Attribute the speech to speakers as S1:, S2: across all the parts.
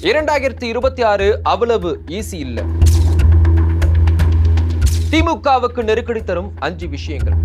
S1: 2026 அவ்வளவு ஈஸி இல்ல. திமுகவுக்கு நெருக்கடி தரும் 5 விஷயங்கள்.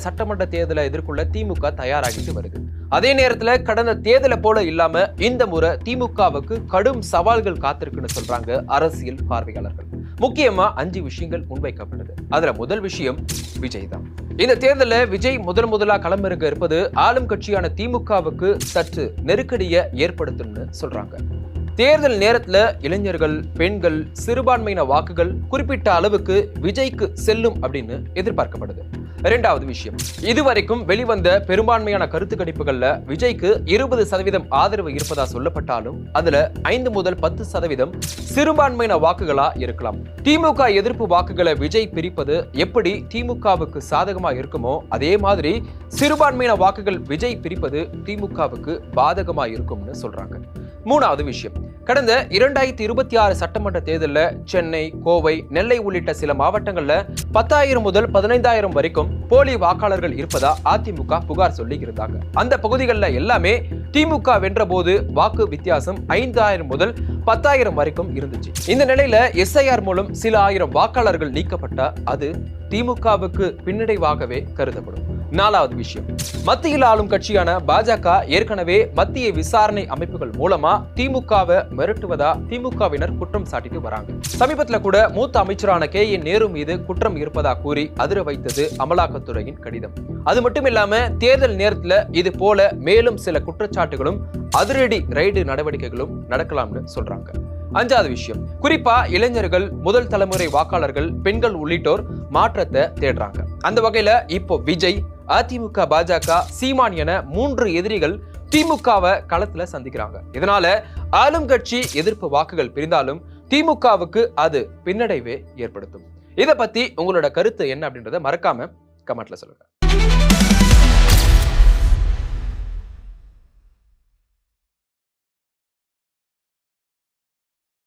S1: சட்டமன்ற தேர்தலை எதிர்கொள்ள திமுக தயாராகிட்டு வருது. அதே நேரத்துல கடந்த தேர்தலை போல இல்லாம இந்த முறை திமுகவுக்கு கடும் சவால்கள் காத்திருக்குன்னு சொல்றாங்க அரசியல் பார்வையாளர்கள். முக்கியமா 5 விஷயங்கள் முன்வைக்கப்படுது. அதுல முதல் விஷயம் விஜய் தான். இந்த தேர்தலில் விஜய் முதலா களமிறங்க இருப்பது ஆளும் கட்சியான திமுகவுக்கு சற்று நெருக்கடியை ஏற்படுத்தும்னு சொல்றாங்க. தேர்தல் நேரத்துல இளைஞர்கள், பெண்கள், சிறுபான்மையின வாக்குகள் குறிப்பிட்ட அளவுக்கு விஜய்க்கு செல்லும் அப்படின்னு எதிர்பார்க்கப்படுது. இரண்டாவது விஷயம், இதுவரைக்கும் வெளிவந்த பெரும்பான்மையான கருத்து கணிப்புகள்ல விஜய்க்கு 20% ஆதரவு இருப்பதா சொல்லப்பட்டாலும் அதுல 5 முதல் 10% சிறுபான்மையின வாக்குகளா இருக்கலாம். திமுக எதிர்ப்பு வாக்குகளை விஜய் பிரிப்பது எப்படி திமுகவுக்கு சாதகமா இருக்குமோ அதே மாதிரி சிறுபான்மையின வாக்குகள் விஜய் பிரிப்பது திமுகவுக்கு பாதகமா இருக்கும்னு சொல்றாங்க. மூணாவது விஷயம், கடந்த 2026 சட்டமன்ற தேர்தலில் சென்னை, கோவை, நெல்லை உள்ளிட்ட சில மாவட்டங்கள்ல 10,000 முதல் 15,000 வரைக்கும் போலி வாக்காளர்கள் இருப்பதா அதிமுக புகார் சொல்லி இருந்தாங்க. அந்த பகுதிகளில் எல்லாமே திமுக வென்ற போது வாக்கு வித்தியாசம் 5,000 முதல் 10,000 வரைக்கும் இருந்துச்சு. இந்த நிலையில எஸ்ஐஆர் மூலம் சில ஆயிரம் வாக்காளர்கள் நீக்கப்பட்டா அது திமுகவுக்கு பின்னடைவாகவே கருதப்படும். நாலாவது விஷயம், மத்தியில் ஆளும் கட்சியான பாஜக ஏற்கனவே மத்திய விசாரணை அமைப்புகள் மூலமா திமுகவை மிரட்டுவதா திமுகவினர் குற்றம் சாட்டிட்டு வராங்க. சமீபத்துல கூட மூத்த அமைச்சரான KN நேரு மீது குற்றம் இருப்பதா கூறி அதிர வைத்தது அமலாக்கத்துறையின் கடிதம். அது மட்டும் இல்லாம தேர்தல் நேரத்துல இது போல மேலும் சில குற்றச்சாட்டுகளும் அதிரடி ரைடு நடவடிக்கைகளும் நடக்கலாம்னு சொல்றாங்க. அஞ்சாவது விஷயம், குறிப்பா இளைஞர்கள், முதல் தலைமுறை வாக்காளர்கள், பெண்கள் உள்ளிட்டோர் மாற்றத்தை தேடுறாங்க. அந்த வகையில இப்போ விஜய், அதிமுக, பாஜக, சீமான் என 3 எதிரிகள் திமுகவை களத்துல சந்திக்கிறாங்க. இதனால ஆளும் கட்சி எதிர்ப்பு வாக்குகள் பிரிந்தாலும் திமுகவுக்கு அது பின்னடைவே ஏற்படுத்தும். இதை பத்தி உங்களோட கருத்து என்ன அப்படின்றத மறக்காம கமெண்ட்ல சொல்லுங்க.